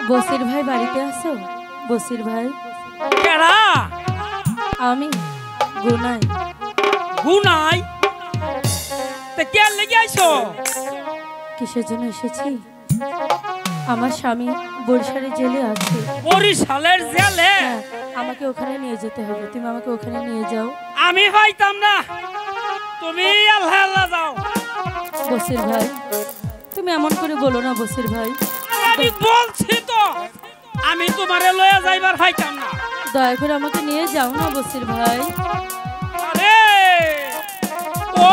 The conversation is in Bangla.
বসির ভাই বাড়িতে আছো? বসির ভাই। কেডা? আমি গুনাই। গুনাই? তে কে লেগে আইছো? কিসের জন্য এসেছি? আমার স্বামী বরিশালে জেলে আছে। বরিশালের জেলে? হ্যাঁ, আমাকে ওখানে নিয়ে যেতে হবে। তুমি আমাকে ওখানে নিয়ে যাও। আমি পাইতাম না, তুমি আল্লাহ আল্লাহ যাও। বসির ভাই, তুমি এমন করে বলো না বসির ভাই। আমি বলছি তো আমি তোমারে লয়ে যাইবার পাইতাম না। দয়া করে আমাকে নিয়ে যাও না বসির ভাই। আরে ও